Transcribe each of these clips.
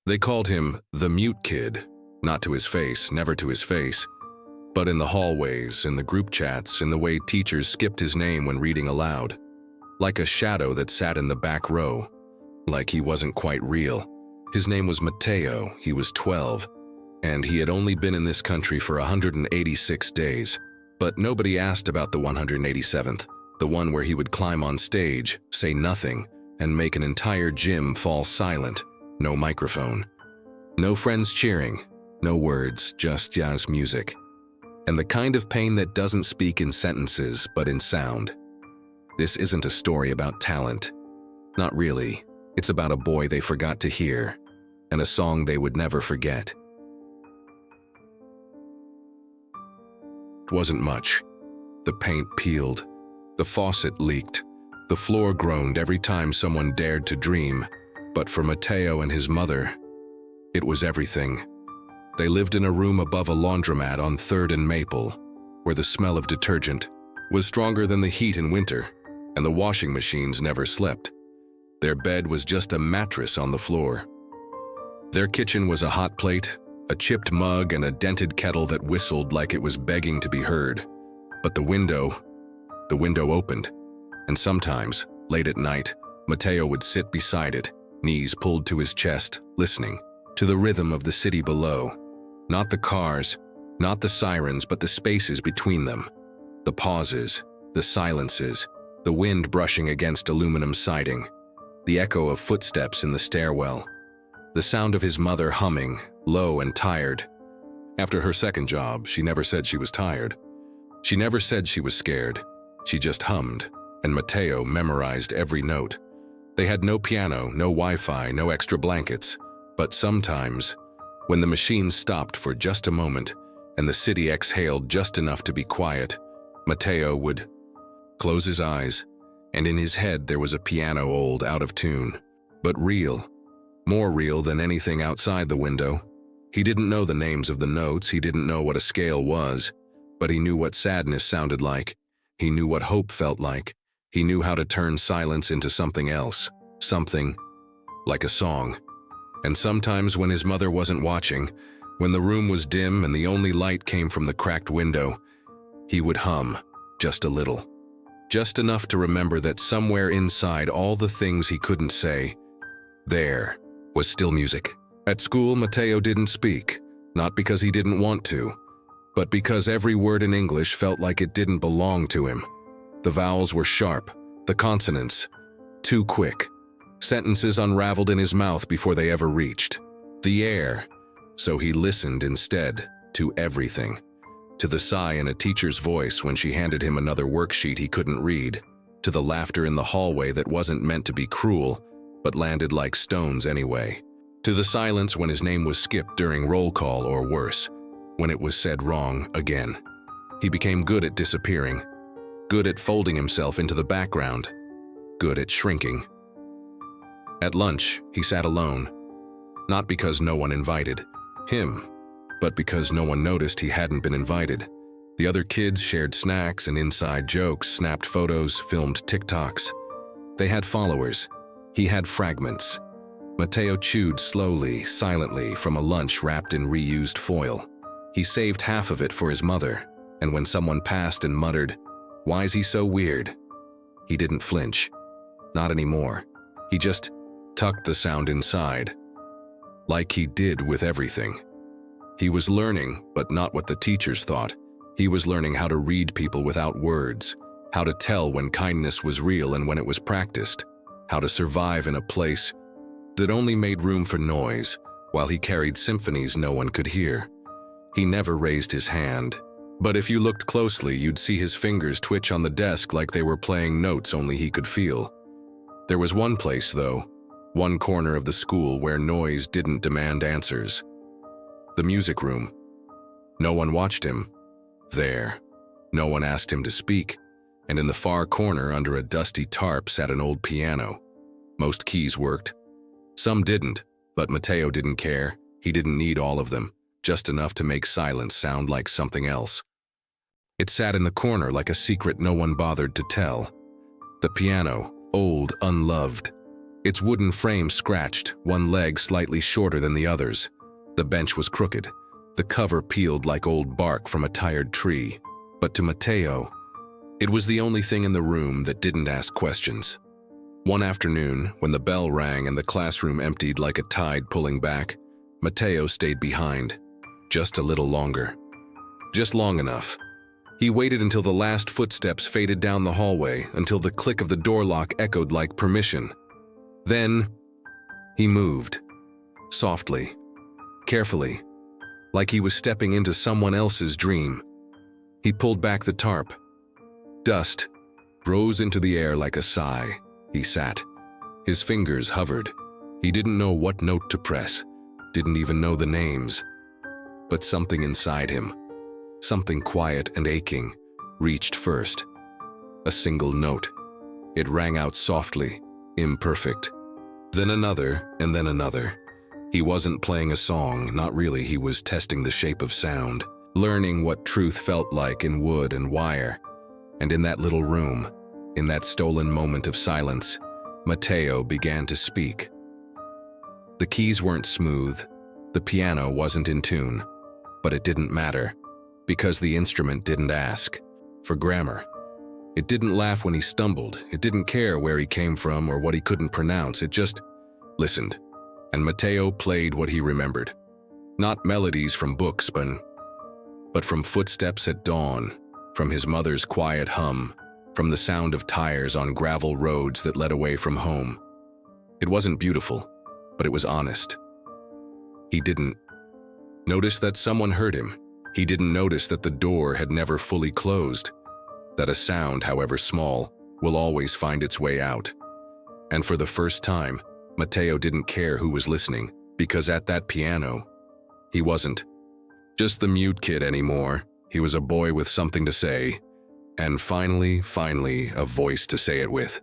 They called him the Mute Kid, not to his face, never to his face, but in the hallways, in the group chats, in the way teachers skipped his name when reading aloud, like a shadow that sat in the back row, like he wasn't quite real. His name was Mateo, he was 12, and he had only been in this country for 186 days, but nobody asked about the 187th, the one where he would climb on stage, say nothing, and make an entire gym fall silent. No microphone. No friends cheering. No words, just jazz music. And the kind of pain that doesn't speak in sentences, but in sound. This isn't a story about talent. Not really. It's about a boy they forgot to hear, and a song they would never forget. It wasn't much. The paint peeled. The faucet leaked. The floor groaned every time someone dared to dream. But for Mateo and his mother, it was everything. They lived in a room above a laundromat on 3rd and Maple, where the smell of detergent was stronger than the heat in winter, and the washing machines never slept. Their bed was just a mattress on the floor. Their kitchen was a hot plate, a chipped mug, and a dented kettle that whistled like it was begging to be heard. But the window opened, and sometimes, late at night, Mateo would sit beside it, knees pulled to his chest, listening to the rhythm of the city below. Not the cars, not the sirens, but the spaces between them. The pauses, the silences, the wind brushing against aluminum siding, the echo of footsteps in the stairwell, the sound of his mother humming, low and tired. After her second job, she never said she was tired. She never said she was scared. She just hummed, and Mateo memorized every note. They had no piano, no Wi-Fi, no extra blankets, but sometimes, when the machine stopped for just a moment and the city exhaled just enough to be quiet, Mateo would close his eyes, and in his head there was a piano old, out of tune, but real, more real than anything outside the window. He didn't know the names of the notes, he didn't know what a scale was, but he knew what sadness sounded like, he knew what hope felt like. He knew how to turn silence into something else, something like a song. And sometimes when his mother wasn't watching, when the room was dim and the only light came from the cracked window, he would hum, just a little. Just enough to remember that somewhere inside all the things he couldn't say, there was still music. At school, Mateo didn't speak, not because he didn't want to, but because every word in English felt like it didn't belong to him. The vowels were sharp, the consonants too quick. Sentences unraveled in his mouth before they ever reached the air. So he listened instead to everything. To the sigh in a teacher's voice when she handed him another worksheet he couldn't read. To the laughter in the hallway that wasn't meant to be cruel, but landed like stones anyway. To the silence when his name was skipped during roll call, or worse, when it was said wrong again. He became good at disappearing. Good at folding himself into the background. Good at shrinking. At lunch, he sat alone. Not because no one invited him, but because no one noticed he hadn't been invited. The other kids shared snacks and inside jokes, snapped photos, filmed TikToks. They had followers. He had fragments. Mateo chewed slowly, silently, from a lunch wrapped in reused foil. He saved half of it for his mother, and when someone passed and muttered, "Why is he so weird?" he didn't flinch. Not anymore. He just tucked the sound inside, like he did with everything. He was learning, but not what the teachers thought. He was learning how to read people without words, how to tell when kindness was real and when it was practiced, how to survive in a place that only made room for noise, while he carried symphonies no one could hear. He never raised his hand, but if you looked closely, you'd see his fingers twitch on the desk like they were playing notes only he could feel. There was one place, though, one corner of the school where noise didn't demand answers. The music room. No one watched him. There. No one asked him to speak, and in the far corner under a dusty tarp sat an old piano. Most keys worked. Some didn't, but Mateo didn't care. He didn't need all of them, just enough to make silence sound like something else. It sat in the corner like a secret no one bothered to tell. The piano, old, unloved. its wooden frame scratched, one leg slightly shorter than the others. The bench was crooked, the cover peeled like old bark from a tired tree. But to Mateo, it was the only thing in the room that didn't ask questions. One afternoon, when the bell rang and the classroom emptied like a tide pulling back, Mateo stayed behind, just a little longer. Just long enough. He waited until the last footsteps faded down the hallway, until the click of the door lock echoed like permission. Then, he moved. Softly. Carefully. Like he was stepping into someone else's dream. He pulled back the tarp. Dust rose into the air like a sigh. He sat. His fingers hovered. He didn't know what note to press. Didn't even know the names. But something inside him, something quiet and aching, reached first. A single note. It rang out softly, imperfect. Then another, and then another. He wasn't playing a song, not really. He was testing the shape of sound, learning what truth felt like in wood and wire. And in that little room, in that stolen moment of silence, Mateo began to speak. The keys weren't smooth, the piano wasn't in tune, but it didn't matter, because the instrument didn't ask for grammar. It didn't laugh when he stumbled, it didn't care where he came from or what he couldn't pronounce, it just listened. And Mateo played what he remembered. Not melodies from books, but from footsteps at dawn, from his mother's quiet hum, from the sound of tires on gravel roads that led away from home. It wasn't beautiful, but it was honest. He didn't notice that someone heard him. He didn't notice that the door had never fully closed, that a sound, however small, will always find its way out. And for the first time, Mateo didn't care who was listening, because at that piano, he wasn't just the mute kid anymore. He was a boy with something to say, and finally, a voice to say it with.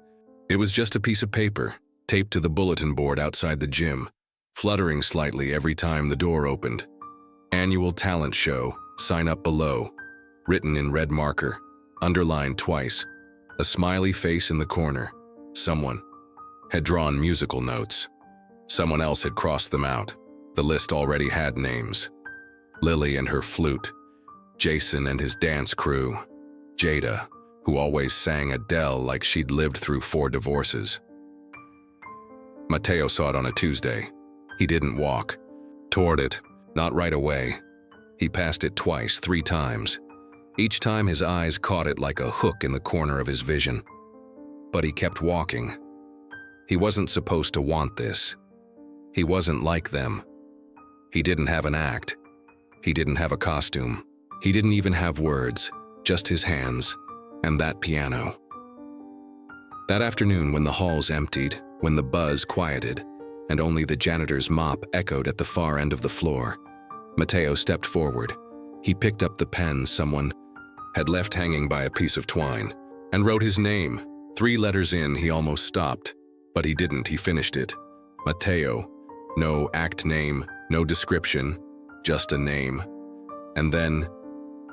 It was just a piece of paper, taped to the bulletin board outside the gym, fluttering slightly every time the door opened. Annual talent show, sign up below, written in red marker, underlined twice, a smiley face in the corner. Someone had drawn musical notes. Someone else had crossed them out. The list already had names. Lily and her flute, Jason and his dance crew, Jada, who always sang Adele like she'd lived through 4 divorces. Mateo saw it on a Tuesday. He didn't walk toward it, not right away. He passed it twice, 3 times. Each time his eyes caught it like a hook in the corner of his vision. But he kept walking. He wasn't supposed to want this. He wasn't like them. He didn't have an act. He didn't have a costume. He didn't even have words, just his hands, and that piano. That afternoon, when the halls emptied, when the buzz quieted, and only the janitor's mop echoed at the far end of the floor, Mateo stepped forward. He picked up the pen someone had left hanging by a piece of twine, and wrote his name. 3 letters in, he almost stopped, but he didn't. He finished it. Mateo. No act name, no description, just a name. And then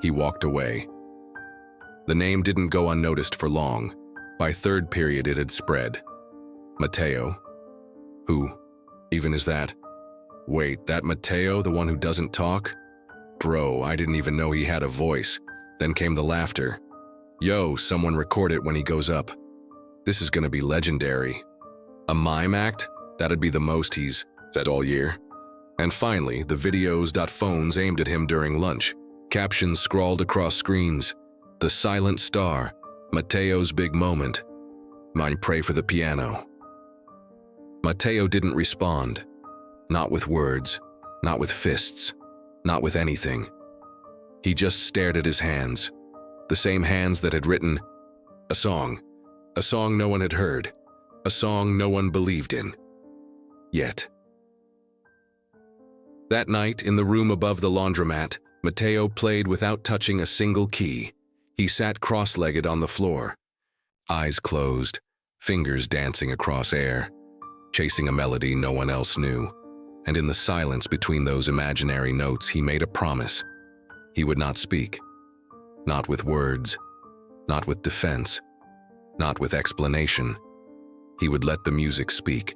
he walked away. The name didn't go unnoticed for long. By 3rd period, it had spread. Mateo. Who even is that? Wait, that Mateo, the one who doesn't talk? Bro, I didn't even know he had a voice. Then came the laughter. Yo, someone record it when he goes up. This is gonna be legendary. A mime act? That'd be the most he's said all year. And finally, the videos. Phones aimed at him during lunch. Captions scrawled across screens. The silent star. Mateo's big moment. Mine pray for the piano. Mateo didn't respond. Not with words. Not with fists. Not with anything. He just stared at his hands. The same hands that had written a song. A song no one had heard. A song no one believed in. Yet. That night, in the room above the laundromat, Mateo played without touching a single key. He sat cross-legged on the floor, eyes closed, fingers dancing across air, chasing a melody no one else knew. And in the silence between those imaginary notes, he made a promise. He would not speak. Not with words. Not with defense. Not with explanation. He would let the music speak.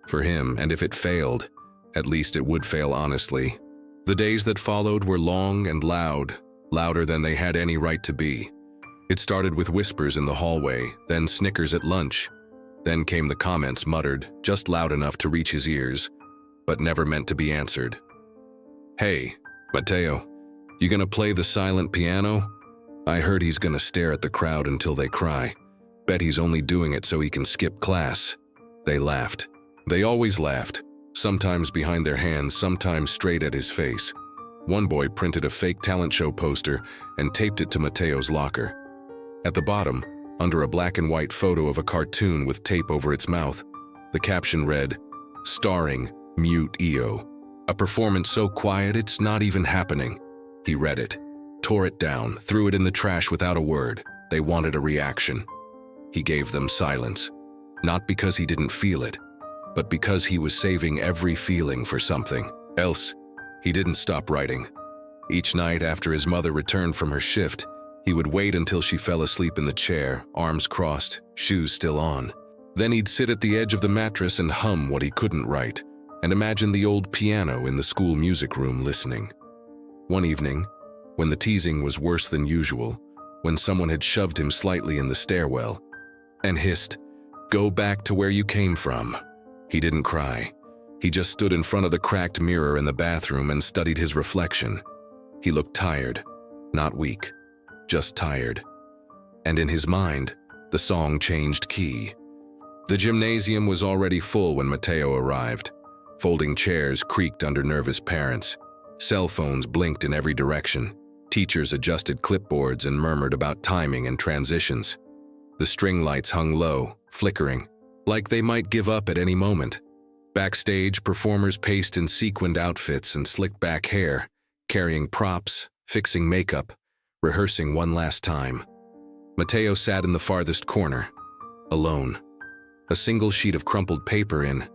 for him, and if it failed, at least it would fail honestly. The days that followed were long and loud, louder than they had any right to be. It started with whispers in the hallway, then snickers at lunch. Then came the comments muttered, just loud enough to reach his ears, but never meant to be answered. "Hey, Mateo, you gonna play the silent piano? I heard he's gonna stare at the crowd until they cry. Bet he's only doing it so he can skip class." They laughed. They always laughed, sometimes behind their hands, sometimes straight at his face. One boy printed a fake talent show poster and taped it to Mateo's locker. At the bottom, under a black and white photo of a cartoon with tape over its mouth, the caption read, "Starring Mute EO. A performance so quiet it's not even happening." He read it, tore it down, threw it in the trash without a word. They wanted a reaction. He gave them silence, not because he didn't feel it, but because he was saving every feeling for something else. He didn't stop writing. Each night after his mother returned from her shift, he would wait until she fell asleep in the chair, arms crossed, shoes still on. Then he'd sit at the edge of the mattress and hum what he couldn't write, and imagine the old piano in the school music room listening. One evening, when the teasing was worse than usual, when someone had shoved him slightly in the stairwell and hissed, "Go back to where you came from," he didn't cry. He just stood in front of the cracked mirror in the bathroom and studied his reflection. He looked tired, not weak, just tired. And in his mind, the song changed key. The gymnasium was already full when Mateo arrived. Folding chairs creaked under nervous parents. Cell phones blinked in every direction. Teachers adjusted clipboards and murmured about timing and transitions. The string lights hung low, flickering, like they might give up at any moment. Backstage, performers paced in sequined outfits and slicked back hair, carrying props, fixing makeup, rehearsing one last time. Mateo sat in the farthest corner, alone. A single sheet of crumpled paper in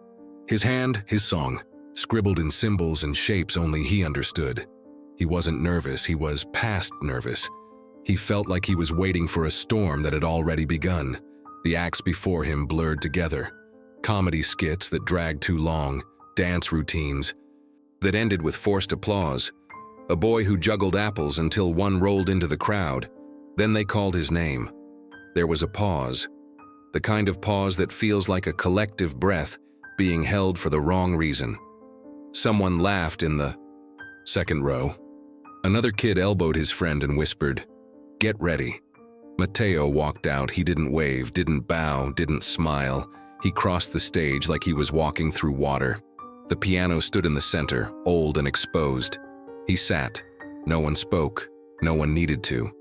his hand, his song, scribbled in symbols and shapes only he understood. He wasn't nervous, he was past nervous. He felt like he was waiting for a storm that had already begun. The acts before him blurred together. Comedy skits that dragged too long, dance routines that ended with forced applause. A boy who juggled apples until one rolled into the crowd. Then they called his name. There was a pause, the kind of pause that feels like a collective breath being held for the wrong reason. Someone laughed in the second row. Another kid elbowed his friend and whispered, "Get ready." Mateo walked out. He didn't wave, didn't bow, didn't smile. He crossed the stage like he was walking through water. The piano stood in the center, old and exposed. He sat. No one spoke. No one needed to.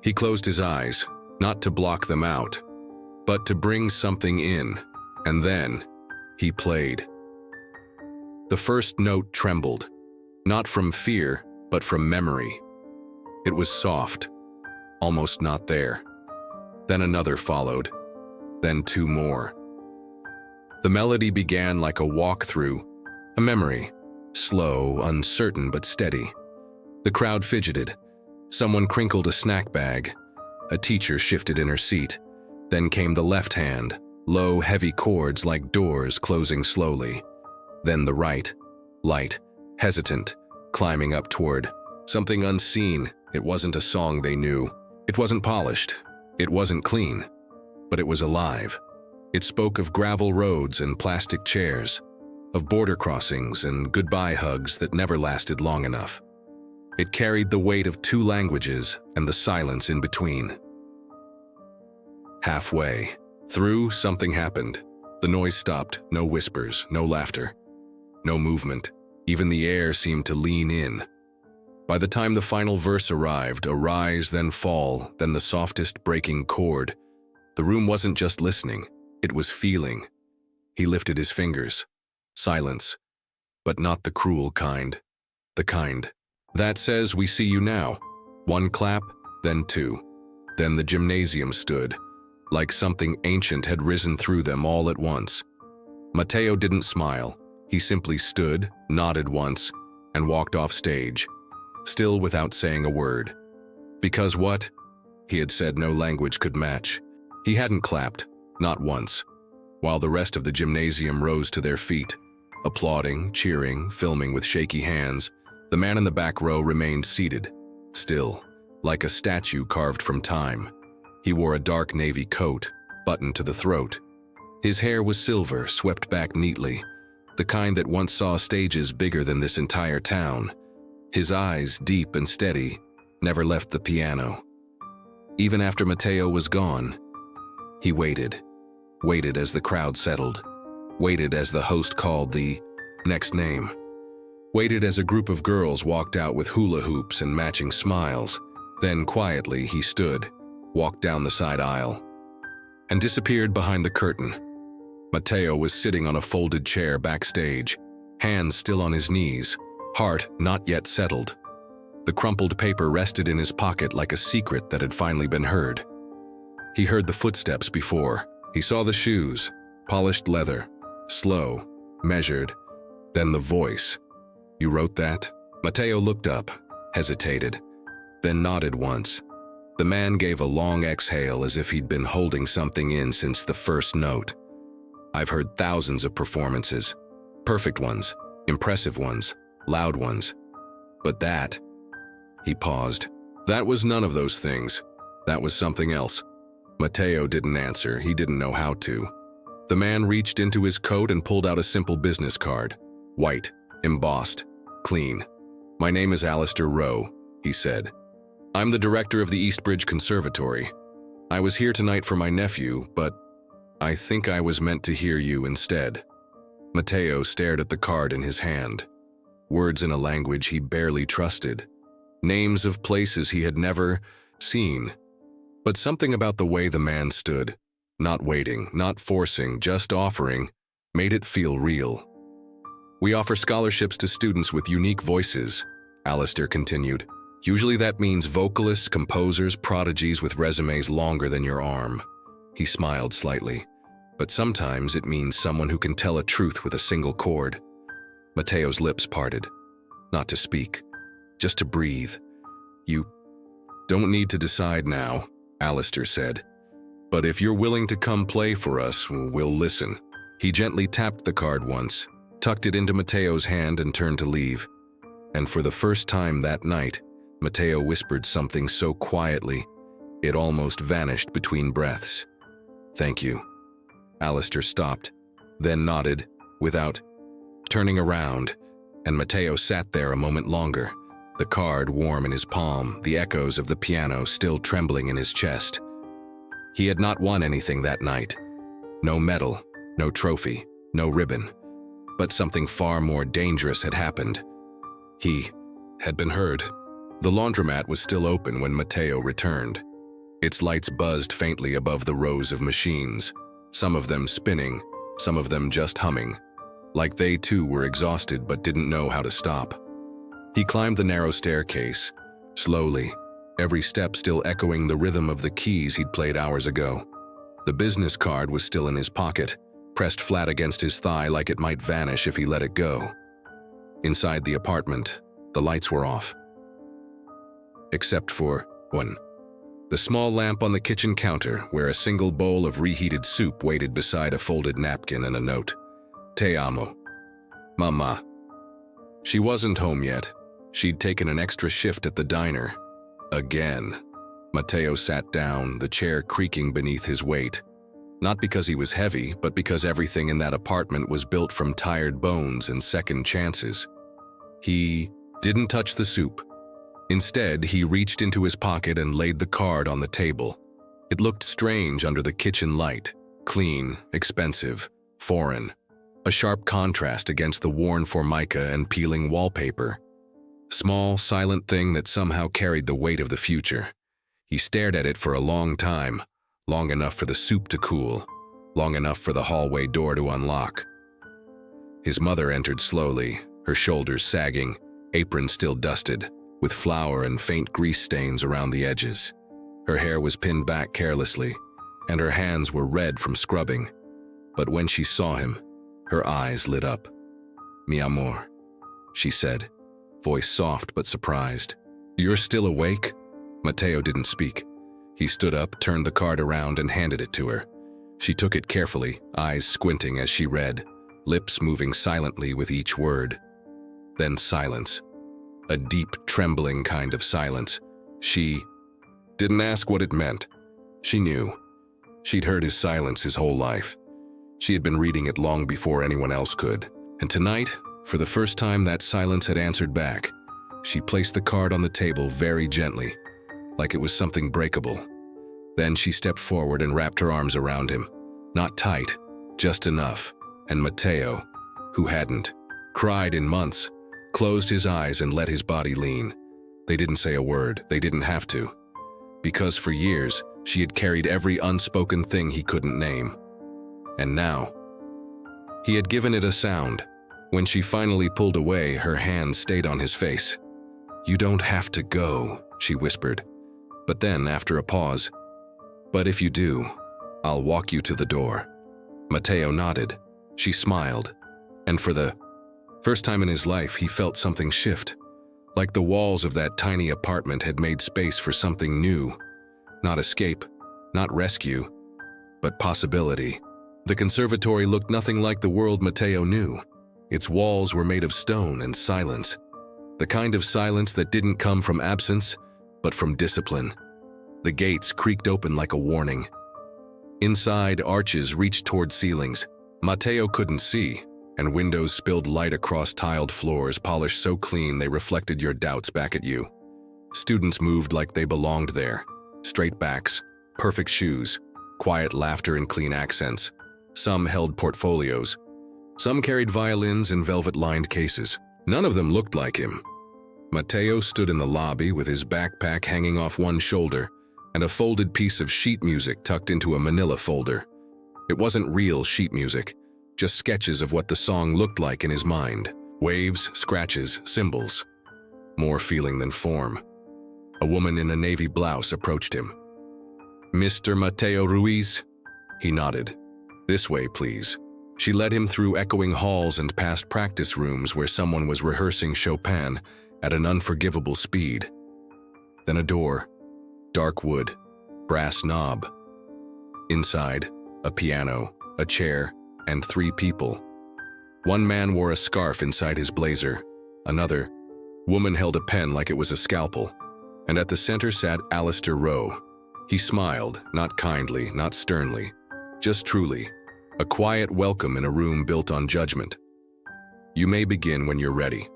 He closed his eyes, not to block them out, but to bring something in. And then he played. The first note trembled, not from fear, but from memory. It was soft, almost not there. Then another followed, then two more. The melody began like a walk-through, a memory, slow, uncertain but steady. The crowd fidgeted. Someone crinkled a snack bag. A teacher shifted in her seat. Then came the left hand, low, heavy chords like doors closing slowly. Then the right, light, hesitant, climbing up toward something unseen. It wasn't a song they knew. It wasn't polished. It wasn't clean. But it was alive. It spoke of gravel roads and plastic chairs, of border crossings and goodbye hugs that never lasted long enough. It carried the weight of two languages and the silence in between. Halfway through, something happened. The noise stopped. No whispers, no laughter, no movement. Even the air seemed to lean in. By the time the final verse arrived, a rise, then fall, then the softest breaking chord, the room wasn't just listening, it was feeling. He lifted his fingers. Silence. But not the cruel kind. The kind that says, "We see you now." One clap, then two. Then the gymnasium stood, like something ancient had risen through them all at once. Mateo didn't smile. He simply stood, nodded once, and walked off stage, still without saying a word. Because what? He had said no language could match. He hadn't clapped, not once. while the rest of the gymnasium rose to their feet, applauding, cheering, filming with shaky hands. The man in the back row remained seated, still, like a statue carved from time. He wore a dark navy coat, buttoned to the throat. His hair was silver, swept back neatly, the kind that once saw stages bigger than this entire town. His eyes, deep and steady, never left the piano. Even after Mateo was gone, he waited as the crowd settled, waited as the host called the next name, waited as a group of girls walked out with hula hoops and matching smiles. Then quietly he stood, walked down the side aisle, and disappeared behind the curtain. Mateo was sitting on a folded chair backstage, hands still on his knees, heart not yet settled. The crumpled paper rested in his pocket like a secret that had finally been heard. He heard the footsteps before. He saw the shoes, polished leather, slow, measured. Then the voice. "You wrote that?" Mateo looked up, hesitated, then nodded once. The man gave a long exhale as if he'd been holding something in since the first note. "I've heard thousands of performances. Perfect ones, impressive ones, loud ones. But that..." He paused. "That was none of those things. That was something else." Mateo didn't answer. He didn't know how to. The man reached into his coat and pulled out a simple business card. White, embossed, clean. "My name is Alistair Rowe," he said. "I'm the director of the Eastbridge Conservatory. I was here tonight for my nephew, but I think I was meant to hear you instead." Mateo stared at the card in his hand. Words in a language he barely trusted. Names of places he had never seen. But something about the way the man stood, not waiting, not forcing, just offering, made it feel real. "We offer scholarships to students with unique voices," Alistair continued. "Usually that means vocalists, composers, prodigies with resumes longer than your arm." He smiled slightly. "But sometimes it means someone who can tell a truth with a single chord." Mateo's lips parted. Not to speak, just to breathe. "You don't need to decide now," Alistair said. "But if you're willing to come play for us, we'll listen." He gently tapped the card once, tucked it into Mateo's hand and turned to leave. And for the first time that night, Mateo whispered something so quietly, it almost vanished between breaths. "Thank you." Alistair stopped, then nodded, without turning around, and Mateo sat there a moment longer, the card warm in his palm, the echoes of the piano still trembling in his chest. He had not won anything that night. No medal, no trophy, no ribbon. But something far more dangerous had happened. He had been heard. The laundromat was still open when Mateo returned. Its lights buzzed faintly above the rows of machines, some of them spinning, some of them just humming, like they too were exhausted but didn't know how to stop. He climbed the narrow staircase, slowly, every step still echoing the rhythm of the keys he'd played hours ago. The business card was still in his pocket, pressed flat against his thigh like it might vanish if he let it go. Inside the apartment, the lights were off. Except for one. The small lamp on the kitchen counter, where a single bowl of reheated soup waited beside a folded napkin and a note. "Te amo. Mama." She wasn't home yet. She'd taken an extra shift at the diner. Again. Mateo sat down, the chair creaking beneath his weight. Not because he was heavy, but because everything in that apartment was built from tired bones and second chances. He didn't touch the soup. Instead, he reached into his pocket and laid the card on the table. It looked strange under the kitchen light, clean, expensive, foreign. A sharp contrast against the worn formica and peeling wallpaper. Small, silent thing that somehow carried the weight of the future. He stared at it for a long time, long enough for the soup to cool, long enough for the hallway door to unlock. His mother entered slowly, her shoulders sagging, apron still dusted, with flour and faint grease stains around the edges. Her hair was pinned back carelessly, and her hands were red from scrubbing. But when she saw him, her eyes lit up. "Mi amor," she said, voice soft but surprised. "You're still awake?" Mateo didn't speak. He stood up, turned the card around, and handed it to her. She took it carefully, eyes squinting as she read, lips moving silently with each word. Then silence. A deep, trembling kind of silence. She didn't ask what it meant. She knew. She'd heard his silence his whole life. She had been reading it long before anyone else could. And tonight, for the first time, that silence had answered back. She placed the card on the table very gently, like it was something breakable. Then she stepped forward and wrapped her arms around him. Not tight, just enough. And Mateo, who hadn't cried in months, closed his eyes and let his body lean. They didn't say a word. They didn't have to. Because for years, she had carried every unspoken thing he couldn't name. And now, he had given it a sound. When she finally pulled away, her hand stayed on his face. "You don't have to go," she whispered. But then, after a pause, "But if you do, I'll walk you to the door." Mateo nodded. She smiled. And for the first time in his life, he felt something shift. Like the walls of that tiny apartment had made space for something new. Not escape, not rescue, but possibility. The conservatory looked nothing like the world Mateo knew. Its walls were made of stone and silence. The kind of silence that didn't come from absence, but from discipline. The gates creaked open like a warning. Inside, arches reached toward ceilings Mateo couldn't see, and windows spilled light across tiled floors polished so clean they reflected your doubts back at you. Students moved like they belonged there. Straight backs, perfect shoes, quiet laughter and clean accents. Some held portfolios. Some carried violins in velvet-lined cases. None of them looked like him. Mateo stood in the lobby with his backpack hanging off one shoulder and a folded piece of sheet music tucked into a manila folder. It wasn't real sheet music, just sketches of what the song looked like in his mind. Waves, scratches, symbols. More feeling than form. A woman in a navy blouse approached him. "Mr. Mateo Ruiz?" He nodded. "This way, please." She led him through echoing halls and past practice rooms where someone was rehearsing Chopin at an unforgivable speed. Then a door, dark wood, brass knob. Inside, a piano, a chair, and 3 people. One man wore a scarf inside his blazer. Another woman held a pen like it was a scalpel. And at the center sat Alistair Rowe. He smiled, not kindly, not sternly, just truly. A quiet welcome in a room built on judgment. "You may begin when you're ready,"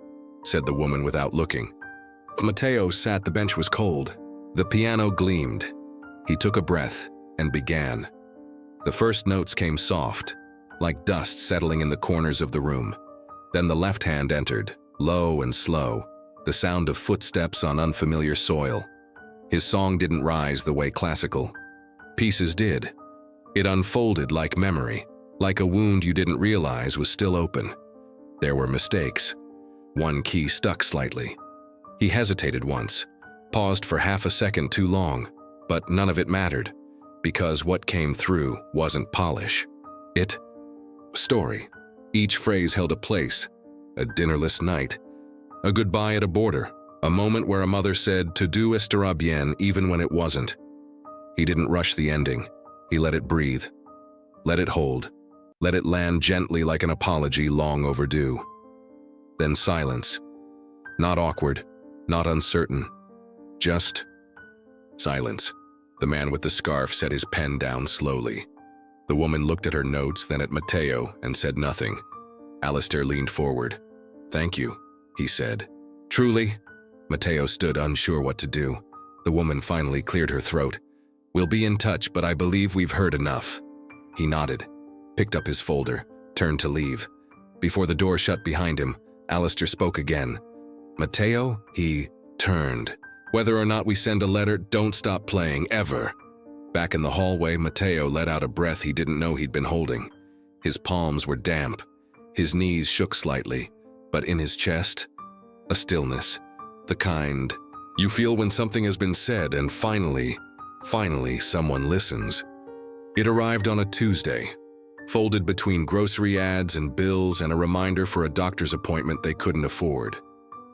said the woman without looking. Mateo sat. The bench was cold. The piano gleamed. He took a breath and began. The first notes came soft, like dust settling in the corners of the room. Then the left hand entered, low and slow, the sound of footsteps on unfamiliar soil. His song didn't rise the way classical pieces did. It unfolded like memory, like a wound you didn't realize was still open. There were mistakes. One key stuck slightly. He hesitated once, paused for half a second too long, but none of it mattered, because what came through wasn't polish. It story. Each phrase held a place, a dinnerless night, a goodbye at a border, a moment where a mother said, "Todo estará bien," even when it wasn't. He didn't rush the ending. He let it breathe, let it hold, let it land gently like an apology long overdue. Then silence. Not awkward, not uncertain, just silence. The man with the scarf set his pen down slowly. The woman looked at her notes, then at Mateo, and said nothing. Alistair leaned forward. "Thank you," he said. "Truly?" Mateo stood unsure what to do. The woman finally cleared her throat. "We'll be in touch, but I believe we've heard enough." He nodded, picked up his folder, turned to leave. Before the door shut behind him, Alistair spoke again. "Mateo," he turned. "Whether or not we send a letter, don't stop playing, ever." Back in the hallway, Mateo let out a breath he didn't know he'd been holding. His palms were damp. His knees shook slightly, but in his chest, a stillness, the kind you feel when something has been said and finally someone listens. It arrived on a Tuesday, folded between grocery ads and bills and a reminder for a doctor's appointment they couldn't afford.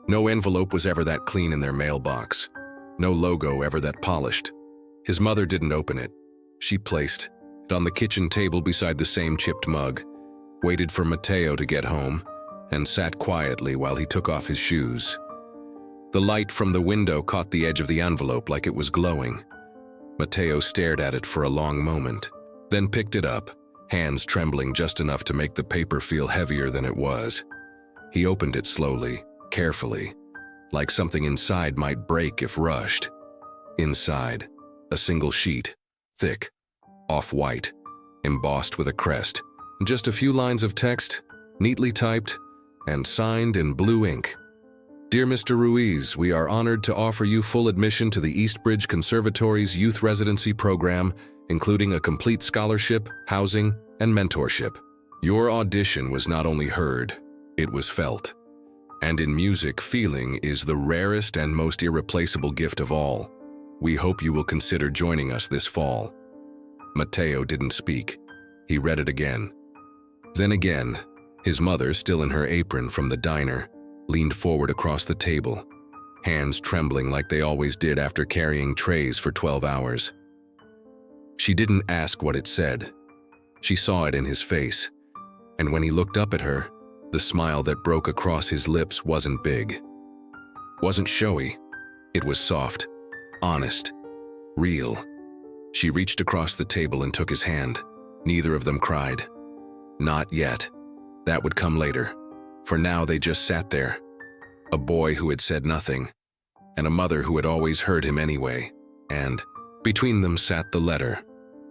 No envelope was ever that clean in their mailbox. No logo ever that polished. His mother didn't open it. She placed it on the kitchen table beside the same chipped mug, waited for Mateo to get home, and sat quietly while he took off his shoes. The light from the window caught the edge of the envelope like it was glowing. Mateo stared at it for a long moment, then picked it up, hands trembling just enough to make the paper feel heavier than it was. He opened it slowly, carefully, like something inside might break if rushed. Inside, a single sheet, thick, off-white, embossed with a crest, just a few lines of text, neatly typed, and signed in blue ink. Dear Mr. Ruiz, we are honored to offer you full admission to the Eastbridge Conservatory's youth residency program, including a complete scholarship, housing, and mentorship. Your audition was not only heard, it was felt. And in music, feeling is the rarest and most irreplaceable gift of all. We hope you will consider joining us this fall. Mateo didn't speak. He read it again. Then again, his mother, still in her apron from the diner, leaned forward across the table, hands trembling like they always did after carrying trays for 12 hours. She didn't ask what it said. She saw it in his face, and when he looked up at her, the smile that broke across his lips wasn't big, wasn't showy. It was soft, honest, real. She reached across the table and took his hand. Neither of them cried. Not yet. That would come later. For now, they just sat there. A boy who had said nothing, and a mother who had always heard him anyway. And between them sat the letter.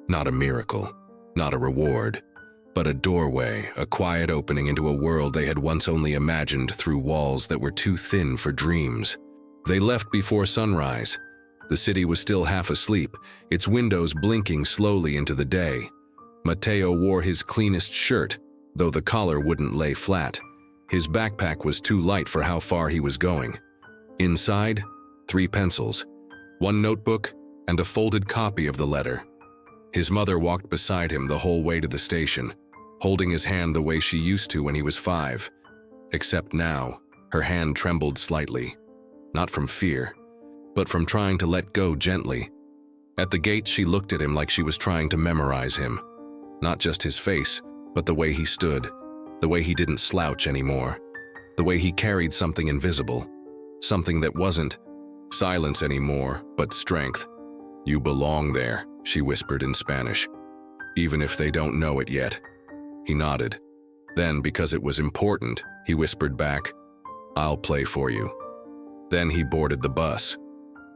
Not a miracle, not a reward, but a doorway, a quiet opening into a world they had once only imagined through walls that were too thin for dreams. They left before sunrise. The city was still half asleep, its windows blinking slowly into the day. Mateo wore his cleanest shirt, though the collar wouldn't lay flat. His backpack was too light for how far he was going. Inside, 3 pencils, 1 notebook, and a folded copy of the letter. His mother walked beside him the whole way to the station, holding his hand the way she used to when he was 5. Except now, her hand trembled slightly, not from fear, but from trying to let go gently. At the gate, she looked at him like she was trying to memorize him. Not just his face, but the way he stood, the way he didn't slouch anymore, the way he carried something invisible, something that wasn't silence anymore, but strength. You belong there, she whispered in Spanish, even if they don't know it yet. He nodded. Then, because it was important, he whispered back, I'll play for you. Then he boarded the bus.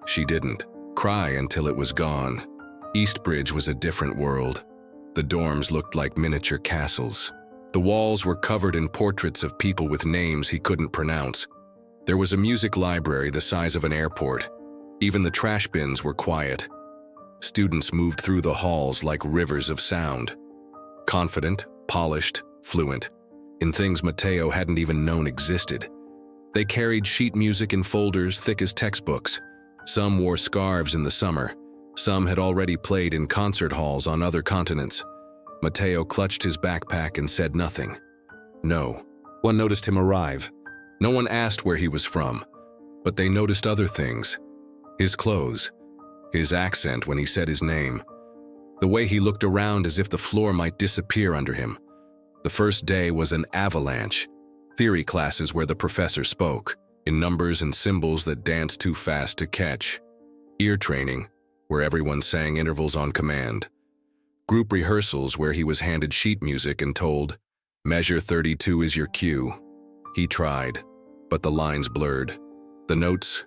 She didn't cry until it was gone. Eastbridge was a different world. The dorms looked like miniature castles. The walls were covered in portraits of people with names he couldn't pronounce. There was a music library the size of an airport. Even the trash bins were quiet. Students moved through the halls like rivers of sound. Confident, polished, fluent, in things Mateo hadn't even known existed. They carried sheet music in folders thick as textbooks. Some wore scarves in the summer. Some had already played in concert halls on other continents. Mateo clutched his backpack and said nothing. No one noticed him arrive. No one asked where he was from, but they noticed other things. His clothes, his accent when he said his name, the way he looked around as if the floor might disappear under him. The first day was an avalanche. Theory classes where the professor spoke, in numbers and symbols that danced too fast to catch. Ear training, where everyone sang intervals on command. Group rehearsals where he was handed sheet music and told, measure 32 is your cue. He tried, but the lines blurred. The notes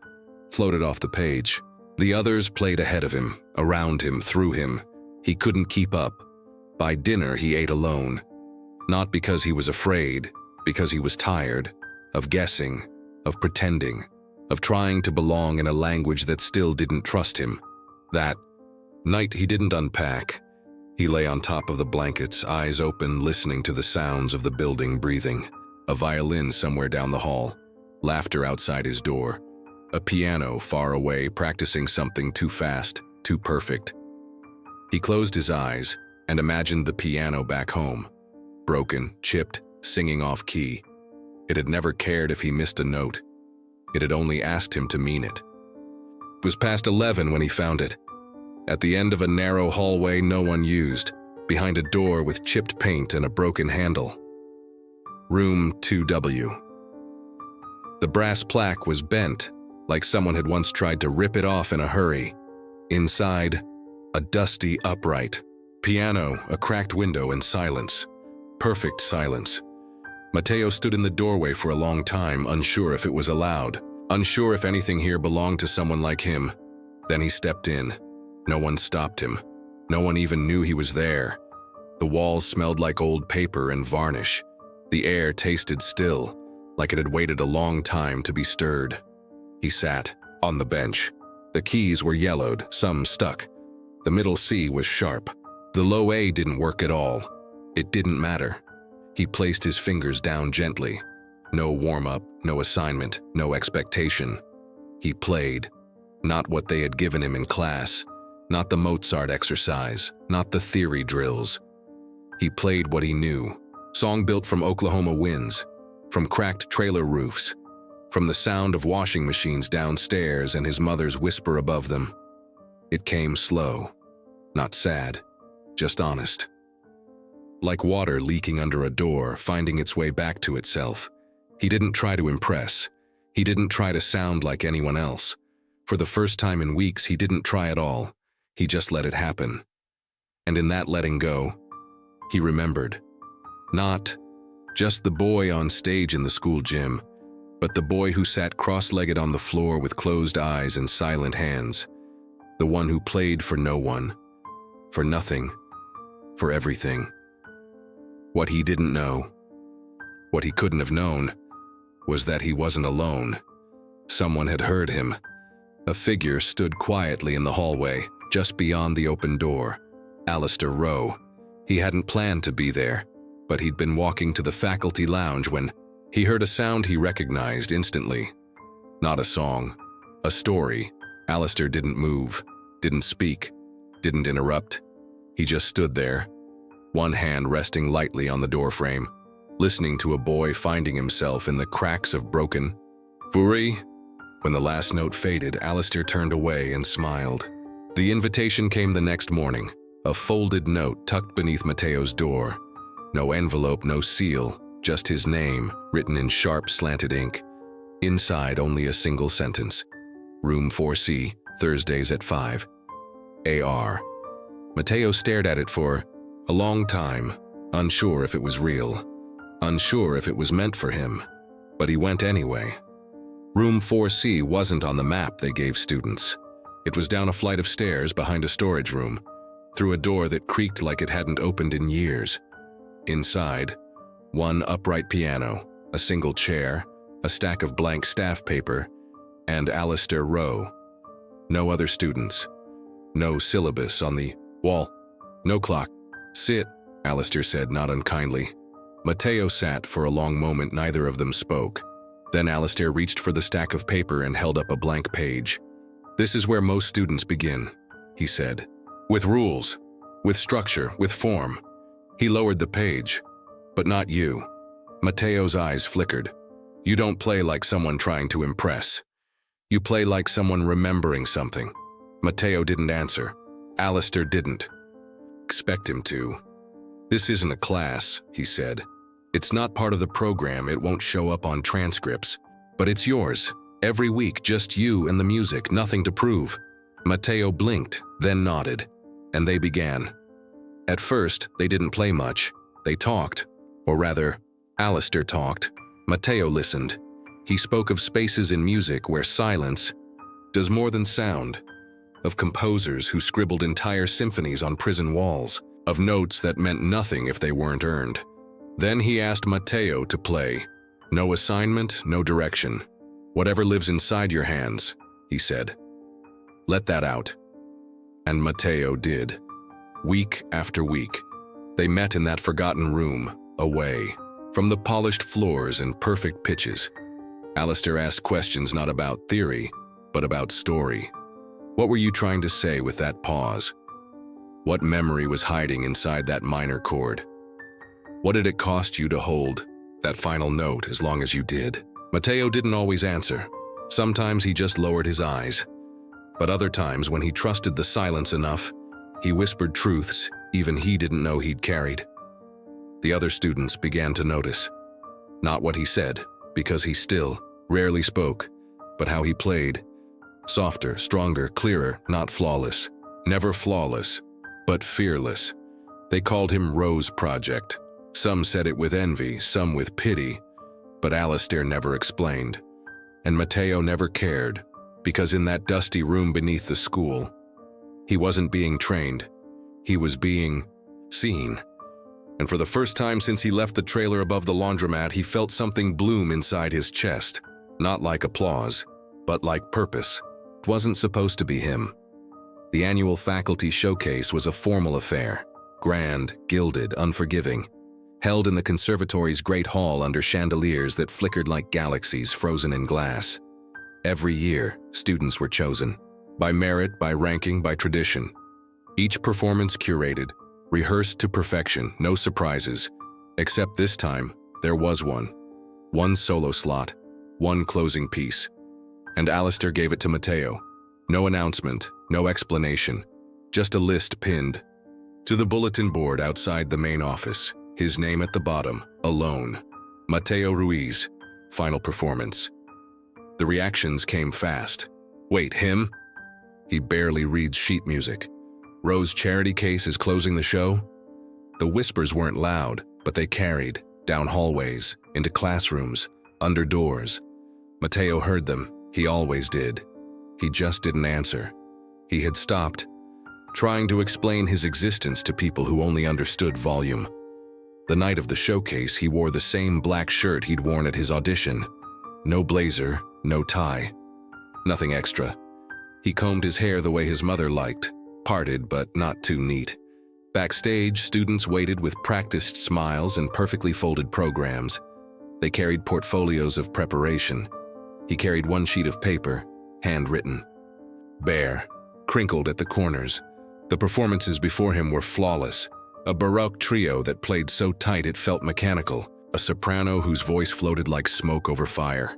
floated off the page. The others played ahead of him, around him, through him. He couldn't keep up. By dinner, he ate alone. Not because he was afraid, because he was tired of guessing, of pretending, of trying to belong in a language that still didn't trust him. That night, he didn't unpack. He lay on top of the blankets, eyes open, listening to the sounds of the building breathing. A violin somewhere down the hall, laughter outside his door, a piano far away practicing something too fast, too perfect. He closed his eyes and imagined the piano back home, broken, chipped, singing off key. It had never cared if he missed a note. It had only asked him to mean it. It was past 11 when he found it, at the end of a narrow hallway no one used, behind a door with chipped paint and a broken handle. Room 2W. The brass plaque was bent, like someone had once tried to rip it off in a hurry. Inside, a dusty upright. Piano, a cracked window, and silence. Perfect silence. Mateo stood in the doorway for a long time, unsure if it was allowed, unsure if anything here belonged to someone like him. Then he stepped in. No one stopped him. No one even knew he was there. The walls smelled like old paper and varnish. The air tasted still, like it had waited a long time to be stirred. He sat on the bench. The keys were yellowed, some stuck. The middle C was sharp. The low A didn't work at all. It didn't matter. He placed his fingers down gently. No warm-up, no assignment, no expectation. He played. Not what they had given him in class. Not the Mozart exercise. Not the theory drills. He played what he knew. Song built from Oklahoma winds, from cracked trailer roofs, from the sound of washing machines downstairs and his mother's whisper above them. It came slow. Not sad. Just honest. Like water leaking under a door, finding its way back to itself. He didn't try to impress. He didn't try to sound like anyone else. For the first time in weeks, he didn't try at all. He just let it happen. And in that letting go, he remembered. Not just the boy on stage in the school gym, but the boy who sat cross-legged on the floor with closed eyes and silent hands. The one who played for no one, for nothing, for everything. What he didn't know, what he couldn't have known, was that he wasn't alone. Someone had heard him. A figure stood quietly in the hallway, just beyond the open door. Alistair Rowe. He hadn't planned to be there, but he'd been walking to the faculty lounge when he heard a sound he recognized instantly. Not a song, a story. Alistair didn't move, didn't speak, didn't interrupt. He just stood there, one hand resting lightly on the doorframe, listening to a boy finding himself in the cracks of broken fury. When the last note faded, Alistair turned away and smiled. The invitation came the next morning, a folded note tucked beneath Mateo's door. No envelope, no seal, just his name, written in sharp, slanted ink. Inside, only a single sentence. Room 4C, Thursdays at 5. AR. Mateo stared at it for a long time, unsure if it was real, unsure if it was meant for him, but he went anyway. Room 4C wasn't on the map they gave students. It was down a flight of stairs behind a storage room, through a door that creaked like it hadn't opened in years. Inside, one upright piano, a single chair, a stack of blank staff paper, and Alistair Rowe. No other students. No syllabus on the wall. No clock. Sit, Alistair said, not unkindly. Mateo sat for a long moment. Neither of them spoke. Then Alistair reached for the stack of paper and held up a blank page. This is where most students begin, he said. With rules, with structure, with form. He lowered the page. But not you. Mateo's eyes flickered. You don't play like someone trying to impress. You play like someone remembering something. Mateo didn't answer. Alistair didn't expect him to. This isn't a class, he said. It's not part of the program, it won't show up on transcripts. But it's yours. Every week, just you and the music, nothing to prove. Mateo blinked, then nodded, and they began. At first, they didn't play much. They talked, or rather, Alistair talked. Mateo listened. He spoke of spaces in music where silence does more than sound, of composers who scribbled entire symphonies on prison walls, of notes that meant nothing if they weren't earned. Then he asked Mateo to play. No assignment, no direction. Whatever lives inside your hands, he said. Let that out. And Mateo did. Week after week, they met in that forgotten room, away from the polished floors and perfect pitches. Alistair asked questions not about theory, but about story. What were you trying to say with that pause? What memory was hiding inside that minor chord? What did it cost you to hold that final note as long as you did? Mateo didn't always answer. Sometimes he just lowered his eyes. But other times, when he trusted the silence enough, he whispered truths even he didn't know he'd carried. The other students began to notice. Not what he said, because he still rarely spoke, but how he played. Softer, stronger, clearer, not flawless. Never flawless, but fearless. They called him Rose Project. Some said it with envy, some with pity, but Alistair never explained. And Mateo never cared, because in that dusty room beneath the school, he wasn't being trained, he was being seen. And for the first time since he left the trailer above the laundromat, he felt something bloom inside his chest. Not like applause, but like purpose. It wasn't supposed to be him. The annual faculty showcase was a formal affair, grand, gilded, unforgiving, held in the conservatory's great hall under chandeliers that flickered like galaxies frozen in glass. Every year, students were chosen. By merit, by ranking, by tradition. Each performance curated, rehearsed to perfection, no surprises. Except this time, there was one. One solo slot, one closing piece. And Alistair gave it to Mateo. No announcement, no explanation, just a list pinned to the bulletin board outside the main office. His name at the bottom, alone. Mateo Ruiz, final performance. The reactions came fast. Wait, him? He barely reads sheet music. Rose charity case is closing the show? The whispers weren't loud, but they carried, down hallways, into classrooms, under doors. Mateo heard them, he always did. He just didn't answer. He had stopped, trying to explain his existence to people who only understood volume. The night of the showcase, he wore the same black shirt he'd worn at his audition. No blazer, no tie. Nothing extra. He combed his hair the way his mother liked, parted but not too neat. Backstage, students waited with practiced smiles and perfectly folded programs. They carried portfolios of preparation. He carried one sheet of paper, handwritten. Bare, crinkled at the corners. The performances before him were flawless. A Baroque trio that played so tight it felt mechanical. A soprano whose voice floated like smoke over fire.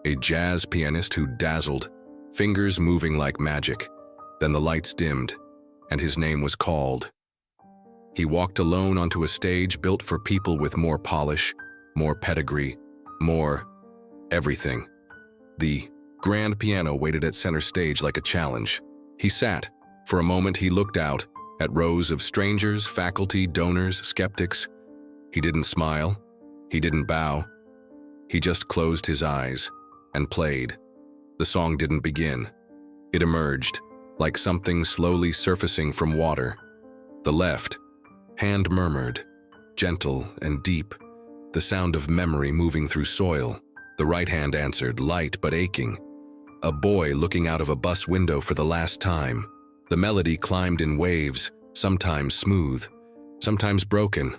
A jazz pianist who dazzled, fingers moving like magic. Then the lights dimmed, and his name was called. He walked alone onto a stage built for people with more polish, more pedigree, more everything. The grand piano waited at center stage like a challenge. He sat. For a moment he looked out, at rows of strangers, faculty, donors, skeptics. He didn't smile. He didn't bow. He just closed his eyes and played. The song didn't begin. It emerged, like something slowly surfacing from water. The left hand murmured, gentle and deep, the sound of memory moving through soil. The right hand answered, light but aching. A boy looking out of a bus window for the last time. The melody climbed in waves, sometimes smooth, sometimes broken,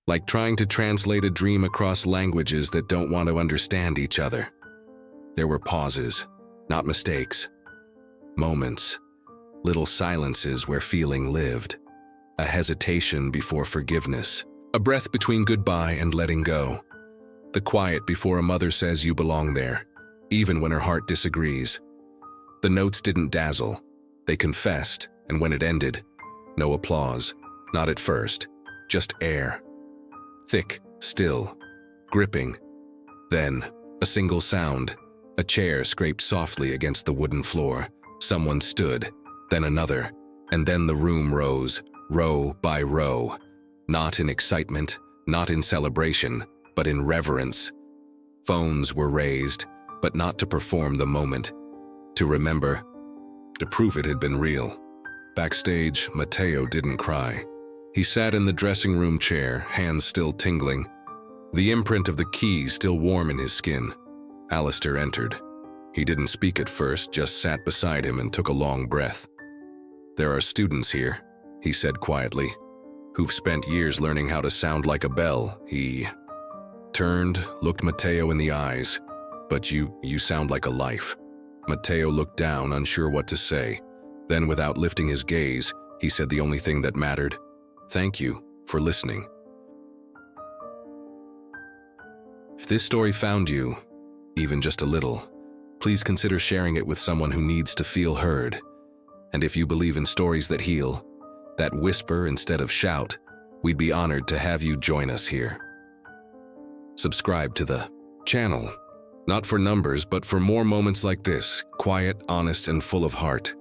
like trying to translate a dream across languages that don't want to understand each other. There were pauses, not mistakes. Moments, little silences where feeling lived. A hesitation before forgiveness. A breath between goodbye and letting go. The quiet before a mother says you belong there, even when her heart disagrees. The notes didn't dazzle. They confessed, and when it ended, no applause. Not at first, just air. Thick, still, gripping. Then, a single sound. A chair scraped softly against the wooden floor. Someone stood, then another, and then the room rose, row by row. Not in excitement, not in celebration, but in reverence. Phones were raised, but not to perform the moment. To remember, to prove it had been real. Backstage, Mateo didn't cry. He sat in the dressing room chair, hands still tingling, the imprint of the key still warm in his skin. Alistair entered. He didn't speak at first, just sat beside him and took a long breath. There are students here, he said quietly, who've spent years learning how to sound like a bell. He turned, looked Mateo in the eyes. But you sound like a life. Mateo looked down, unsure what to say. Then, without lifting his gaze, he said the only thing that mattered. Thank you for listening. If this story found you, even just a little, please consider sharing it with someone who needs to feel heard. And if you believe in stories that heal, that whisper instead of shout, we'd be honored to have you join us here. Subscribe to the channel, not for numbers, but for more moments like this, quiet, honest, and full of heart.